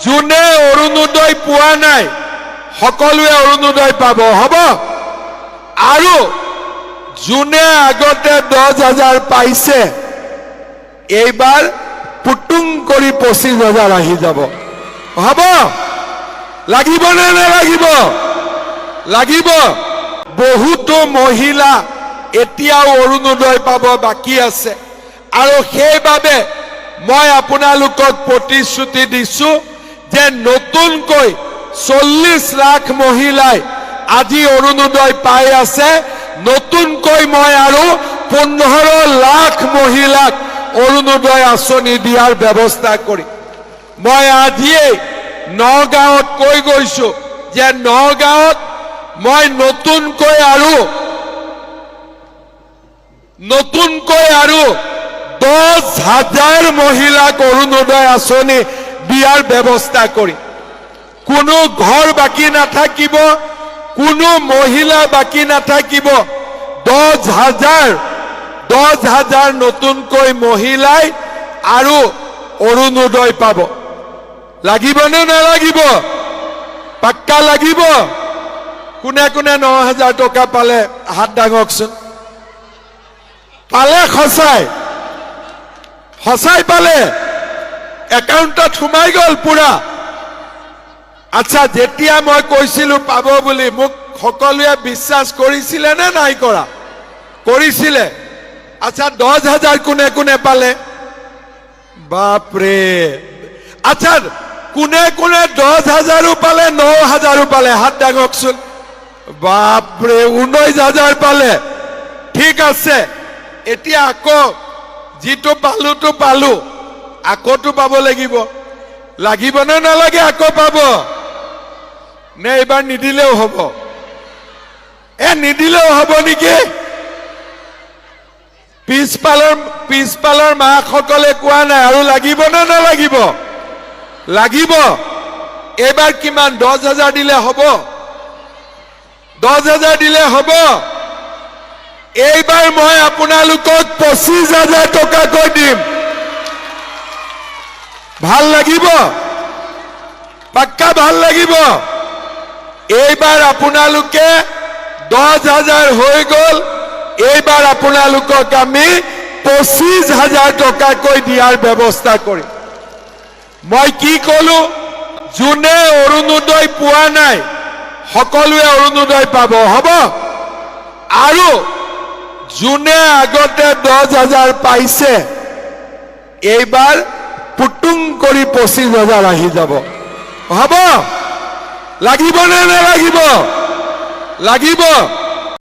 যোনে অৰুণোদয় পোৱা নাই সকলোৱে অৰুণোদয় পাব হ'ব আৰু যোনে আগতে 10,000 পাইছে এইবাৰ পুটুং কৰি 25,000 আহি যাব হ'ব লাগিব নে নালাগিব লাগিব বহুতো মহিলা এতিয়াও অৰুণোদয় পাব বাকি আছে আৰু সেইবাবে মই আপোনালোকক প্ৰতিশ্ৰুতি দিছো যে নতুনকৈ 40 লাখ মহিলাই আজি অৰুণোদয় পাই আছে নতুনকৈ মই আৰু 15 লাখ মহিলাক অৰুণোদয় আঁচনি দিয়াৰ ব্যৱস্থা কৰি মই আজিয়ে নগাঁৱত কৈ গৈছো যে নগাঁৱত মই নতুনকৈ আৰু 10,000 মহিলাক অৰুণোদয় আঁচনি দিয়াৰ ব্যৱস্থা কৰি কোনো ঘৰ বাকি নাথাকিব কোনো মহিলা বাকি নাথাকিব 10,000 নতুনকৈ মহিলাই আৰু অৰুণোদয় পাব লাগিব নে নালাগিব পাক্কা লাগিব কোনে কোনে 9,000 টকা পালে হাত দাঙকচোন পালে সঁচাই পালে একাউণ্টত সোমাই গল পুৰা আচ্ছা যেতিয়া মই কৈছিলো পাব বুলি মোক সকলোৱে বিশ্বাস কৰিছিলে নে নাই কৰা কৰিছিলে আচ্ছা 10,000 কোনে কোনে পালে বাপৰে আচ্ছা কোনে কোনে 10,000 পালে 9,000 পালে হাত দাঙকচোন বাপৰে 19,000 পালে ঠিক আছে এতিয়া আকৌ যিটো পালো আকৌটো পাব লাগিব নে নালাগে আকৌ পাব নে এবাৰ নিদিলেও হ'ব নিদিলেও হ'ব নেকি পিছপালৰ মাসকলে কোৱা নাই আৰু লাগিব নে নালাগিব লাগিব এবাৰ কিমান 10,000 দিলে হ'ব 10,000 দিলে হ'ব এইবাৰ মই আপোনালোকক 25,000 টকাকৈ দিম ভাল লাগিব পাক্কা ভাল লাগিব এইবাৰ আপোনালোকে 10,000 হৈ গল এইবাৰ আপোনালোকক আমি 25,000 টকাকৈ দিয়াৰ ব্যৱস্থা কৰিম মই কি কলো যোনে অৰুণোদয় পোৱা নাই সকলোৱে অৰুণোদয় পাব হ'ব আৰু যোনে আগতে 10,000 পাইছে এইবাৰ পুটুং কৰি 25,000 আহি যাব হ'ব লাগিব নে নালাগিব লাগিব